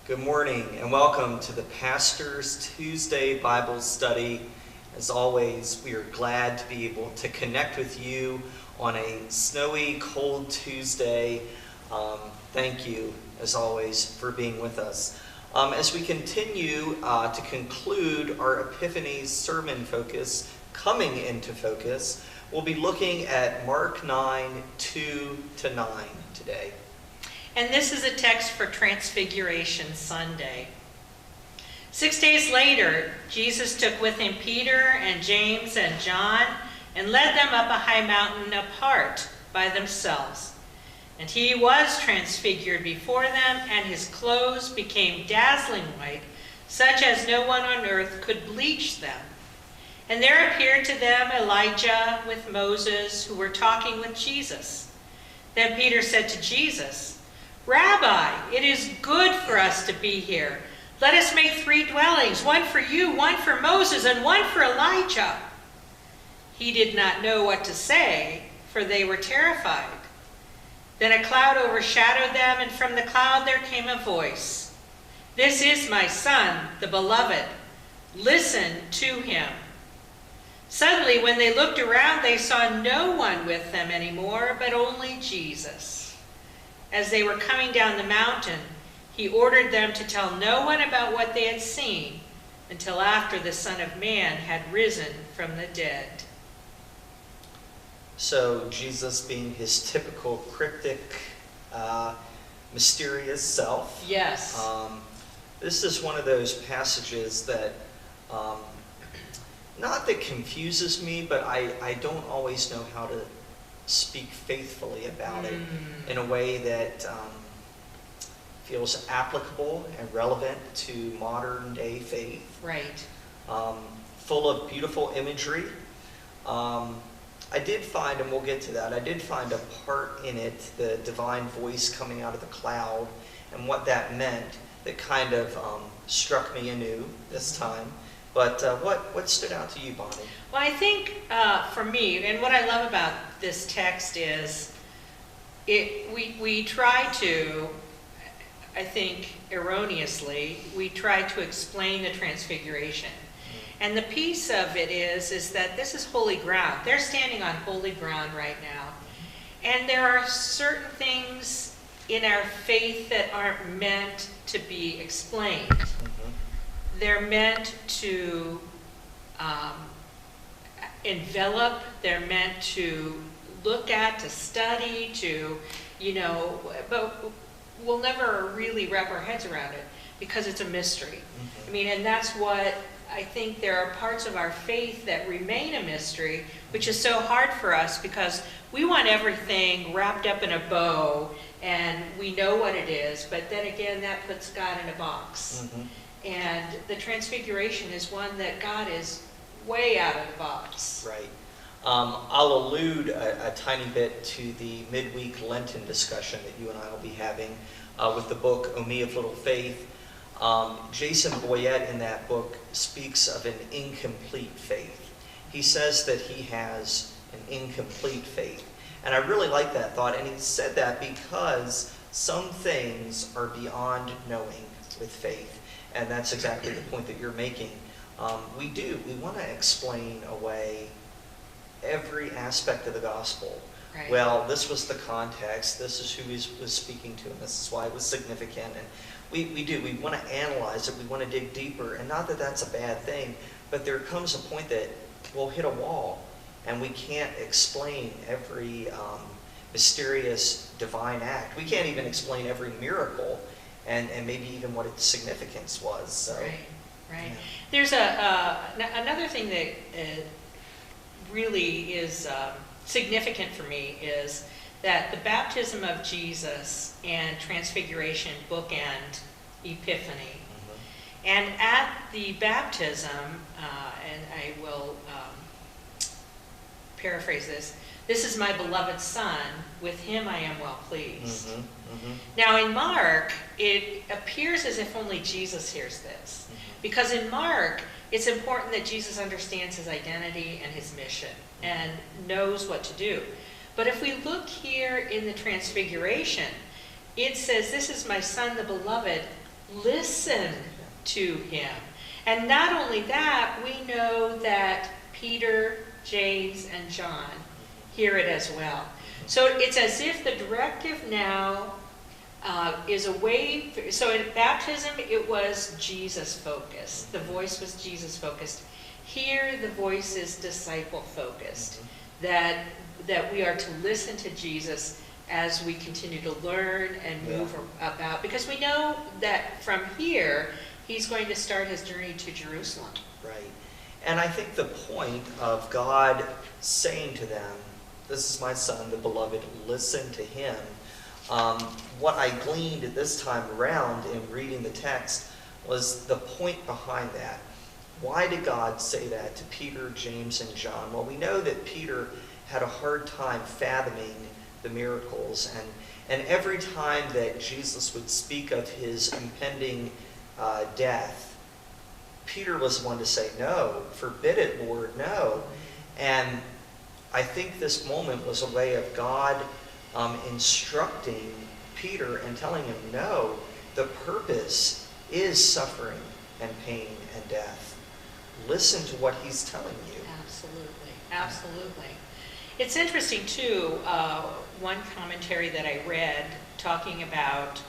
Good morning and welcome to the Pastor's Tuesday Bible Study. As always, we are glad to be able to connect with you on a snowy, cold Tuesday. Thank you, as always, for being with us. As we continue to conclude our Epiphany sermon focus, coming into focus, we'll be looking at Mark 9, 2-9 today. And this is a text for Transfiguration Sunday. 6 days later, Jesus took with him Peter and James and John and led them up a high mountain apart by themselves. And he was transfigured before them, and his clothes became dazzling white, such as no one on earth could bleach them. And there appeared to them Elijah with Moses, who were talking with Jesus. Then Peter said to Jesus, "Rabbi, it is good for us to be here. Let us make 3 dwellings, one for you, one for Moses, and one for Elijah." He did not know what to say, for they were terrified. Then a cloud overshadowed them, and from the cloud there came a voice. "This is my son, the beloved. Listen to him." Suddenly, when they looked around, they saw no one with them anymore, but only Jesus. As they were coming down the mountain, he ordered them to tell no one about what they had seen until after the Son of Man had risen from the dead. So Jesus, being his typical cryptic, mysterious self. Yes. This is one of those passages that, not that confuses me, but I don't always know how to speak faithfully about it in a way that feels applicable and relevant to modern day faith. Right. Full of beautiful imagery. I did find, and we'll get to that, I did find a part in it, the divine voice coming out of the cloud, and what that meant that kind of struck me anew this time. But what stood out to you, Bonnie? Well, I think for me, and what I love about this text is we try to, I think erroneously, we try to explain the Transfiguration. And the piece of it is that this is holy ground. They're standing on holy ground right now. And there are certain things in our faith that aren't meant to be explained. They're meant to envelop, they're meant to look at, to study, to, but we'll never really wrap our heads around it because it's a mystery. I mean, and that's what I think there are parts of our faith that remain a mystery, which is so hard for us because we want everything wrapped up in a bow and we know what it is, but then again, that puts God in a box. And the Transfiguration is one that God is way out of the box. Right. I'll allude a tiny bit to the midweek Lenten discussion that you and I will be having with the book, O Me of Little Faith. Jason Boyette in that book speaks of an incomplete faith. He says that he has an incomplete faith. And I really like that thought. And he said that because some things are beyond knowing with faith. And that's exactly the point that you're making. We want to explain away every aspect of the gospel. Right. Well, this was the context, this is who he was speaking to, and this is why it was significant. And we want to analyze it, we want to dig deeper, and not that that's a bad thing, but there comes a point that we'll hit a wall, and we can't explain every mysterious divine act. We can't even explain every miracle. And maybe even what its significance was. So, right. Yeah. There's another thing that really is significant for me is that the baptism of Jesus and Transfiguration bookend Epiphany. And at the baptism, and I will paraphrase this is my beloved Son, with him I am well pleased. Now in Mark, it appears as if only Jesus hears this. Because in Mark, it's important that Jesus understands his identity and his mission and knows what to do. But if we look here in the Transfiguration, it says, "This is my Son, the beloved. listen to him. And not only that, we know that Peter, James, and John hear it as well. So it's as if the directive now is away. So in baptism, it was Jesus focused. The voice was Jesus focused. Here, the voice is disciple focused. That we are to listen to Jesus as we continue to learn and move about. Because we know that from here, he's going to start his journey to Jerusalem. Right. And I think the point of God saying to them, "This is my son, the beloved, listen to him." What I gleaned at this time around in reading the text was the point behind that. Why did God say that to Peter, James, and John? Well, we know that Peter had a hard time fathoming the miracles, and every time that Jesus would speak of his impending death, Peter was one to say, "No, forbid it, Lord, no." And I think this moment was a way of God instructing Peter and telling him, no, the purpose is suffering and pain and death. Listen to what he's telling you. Absolutely, absolutely. It's interesting too, one commentary that I read talking about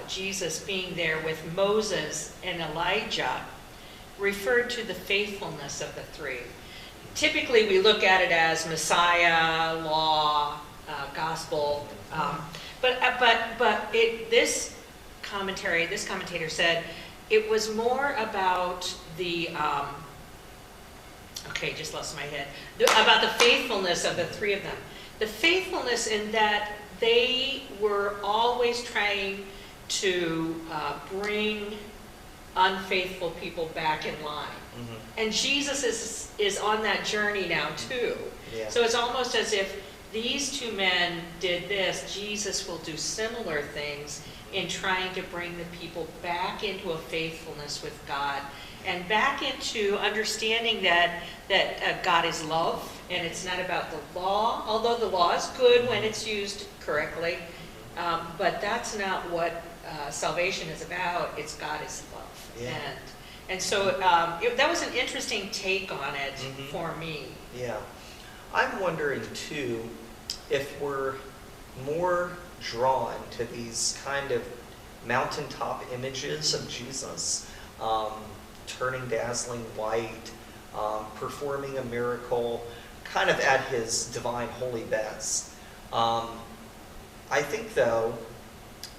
Jesus being there with Moses and Elijah referred to the faithfulness of the three. Typically we look at it as Messiah, law, gospel, but this commentator said it was more about the just lost my head, about the faithfulness of the three of them. The faithfulness in that they were always trying to bring unfaithful people back in line. Mm-hmm. And Jesus is on that journey now too. Yeah. So it's almost as if these two men did this, Jesus will do similar things in trying to bring the people back into a faithfulness with God and back into understanding that God is love, and it's not about the law, although the law is good when it's used correctly, but that's not what salvation is about. It's God is love. Yeah. And so that was an interesting take on it for me. Yeah. I'm wondering too if we're more drawn to these kind of mountaintop images of Jesus, turning dazzling white, performing a miracle, kind of at his divine holy best. I think though,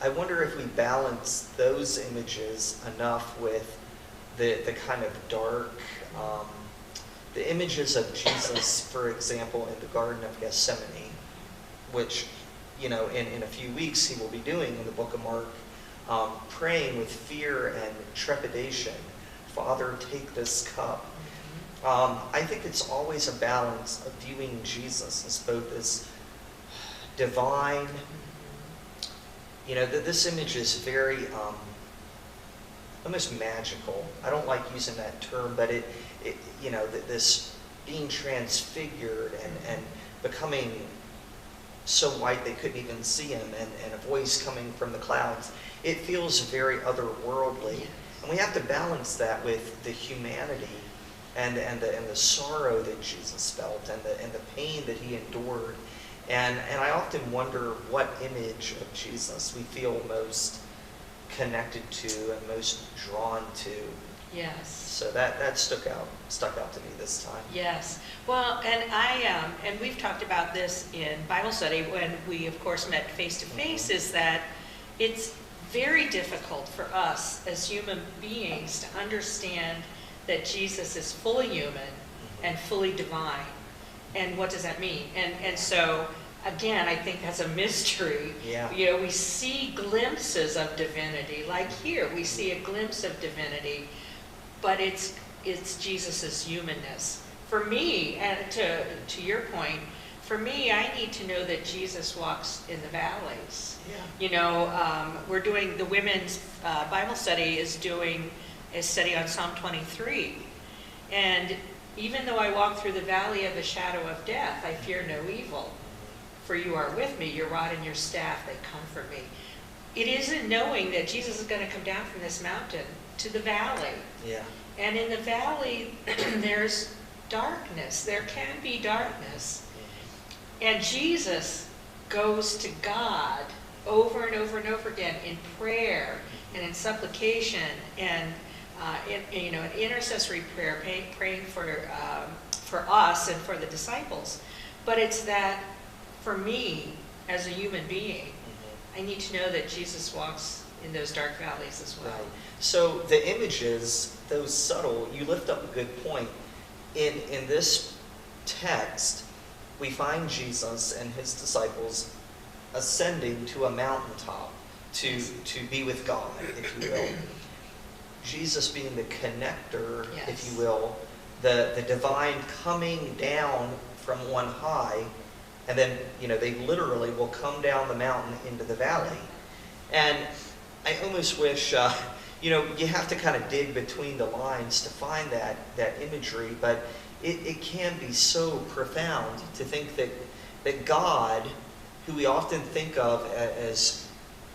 I wonder if we balance those images enough with the kind of dark, the images of Jesus, for example, in the Garden of Gethsemane, which, in a few weeks he will be doing in the book of Mark, praying with fear and trepidation, "Father, take this cup." I think it's always a balance of viewing Jesus as both as divine. This image is very almost magical. I don't like using that term, but this being transfigured and becoming so white they couldn't even see him, and a voice coming from the clouds. It feels very otherworldly. Yes. And we have to balance that with the humanity and the sorrow that Jesus felt and the pain that he endured. And I often wonder what image of Jesus we feel most connected to and most drawn to. Yes. So that stuck out to me this time. Yes. Well, and we've talked about this in Bible study when we, of course, met face to face, is that it's very difficult for us as human beings to understand that Jesus is fully human and fully divine. And what does that mean? And so, again, I think that's a mystery. Yeah. We see glimpses of divinity. Like here, we see a glimpse of divinity, but it's Jesus' humanness. For me, and to your point, for me, I need to know that Jesus walks in the valleys. Yeah. We're doing, the women's Bible study is doing a study on Psalm 23. And even though I walk through the valley of the shadow of death, I fear no evil. For you are with me, your rod and your staff, they comfort me. it isn't knowing that Jesus is going to come down from this mountain to the valley. Yeah. And in the valley, there's darkness. There can be darkness. And Jesus goes to God over and over and over again in prayer and in supplication and in intercessory prayer, praying for us and for the disciples. But it's that for me as a human being, I need to know that Jesus walks in those dark valleys as well. Right. So the images, those subtle, you lift up a good point. In this text, we find Jesus and his disciples ascending to a mountaintop to be with God, if you will. Jesus being the connector, if you will, the divine coming down from one high, and then, they literally will come down the mountain into the valley. And I almost wish, you have to kind of dig between the lines to find that imagery, but it can be so profound to think that God, who we often think of as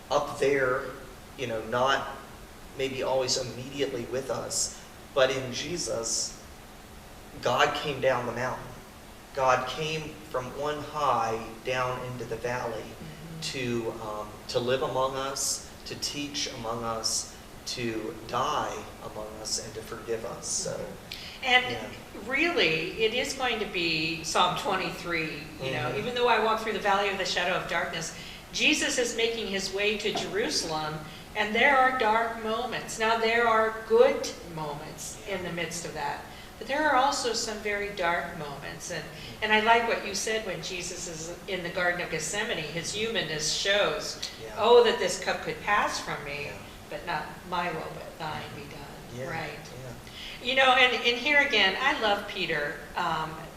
up there, not maybe always immediately with us, but in Jesus, God came down the mountain. God came from one high down into the valley to live among us, to teach among us, to die among us, and to forgive us. So, and really, it is going to be Psalm 23. Even though I walk through the valley of the shadow of darkness, Jesus is making his way to Jerusalem, and there are dark moments. Now, there are good moments in the midst of that. But there are also some very dark moments. And I like what you said when Jesus is in the Garden of Gethsemane. His humanness shows, that this cup could pass from me, but not my will, but thine be done. Yeah. Right. Yeah. And here again, I love Peter.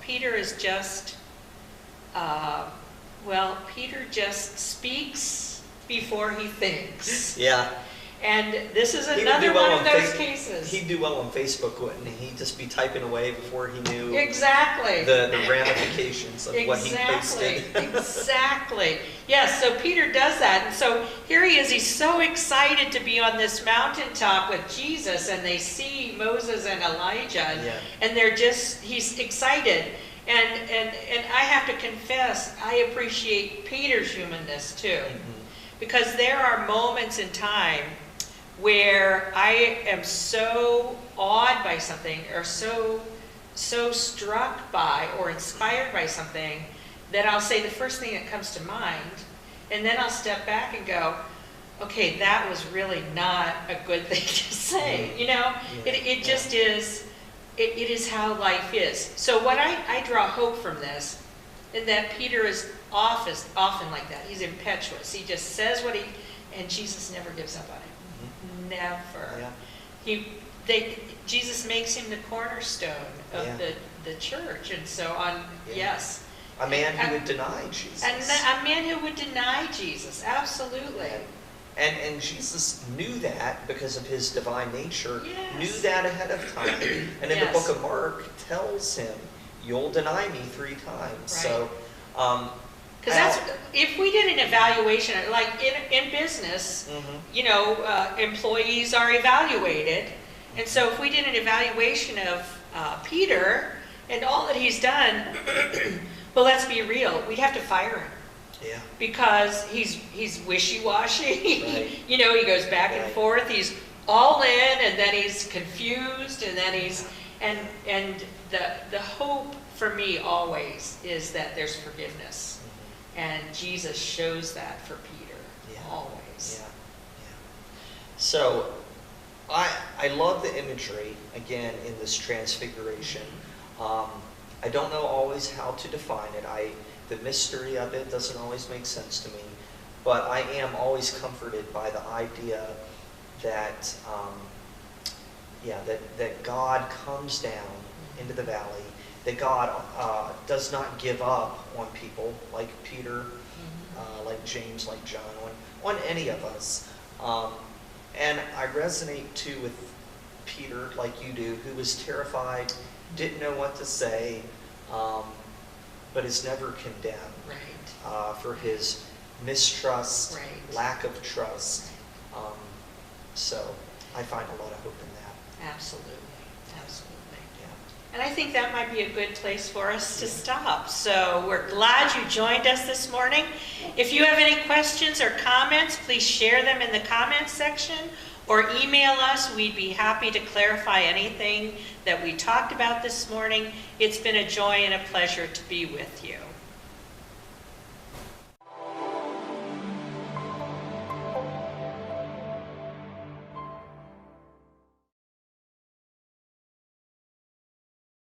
Peter is just, Peter just speaks before he thinks. Yeah. And this is another one of those cases. He'd do well on Facebook, wouldn't he? He'd just be typing away before he knew exactly the ramifications of what he posted. Exactly. Yes, so Peter does that. And so here he is. He's so excited to be on this mountaintop with Jesus, and they see Moses and Elijah, and he's excited. And I have to confess, I appreciate Peter's humanness too. Because there are moments in time where I am so awed by something, or so struck by or inspired by something, that I'll say the first thing that comes to mind, and then I'll step back and go, okay, that was really not a good thing to say. It just is, it is how life is. So what I draw hope from this, is that Peter is often like that. He's impetuous. He just says and Jesus never gives up on him. Never. Jesus makes him the cornerstone of the church, and so on. Yes. A man who would deny Jesus. A man who would deny Jesus. Absolutely. And Jesus knew that because of his divine nature. Knew that ahead of time. And in the book of Mark tells him, "You'll deny me 3 times." Right. So. Because if we did an evaluation, like in business, employees are evaluated. And so if we did an evaluation of Peter and all that he's done, well, let's be real, we'd have to fire him. Yeah. Because he's wishy-washy. Right. He goes back and forth. He's all in, and then he's confused, and then he's... And the hope for me always is that there's forgiveness. And Jesus shows that for Peter, always. Yeah. So, I love the imagery, again, in this transfiguration. I don't know always how to define it. The mystery of it doesn't always make sense to me. But I am always comforted by the idea that, that God comes down into the valley, that God does not give up on people like Peter, like James, like John, on any of us. And I resonate too with Peter, like you do, who was terrified, didn't know what to say, but is never condemned for his mistrust, Right. lack of trust. So I find a lot of hope in that. Absolutely, absolutely. Yeah. And I think that might be a good place for us to stop. So we're glad you joined us this morning. If you have any questions or comments, please share them in the comments section or email us. We'd be happy to clarify anything that we talked about this morning. It's been a joy and a pleasure to be with you.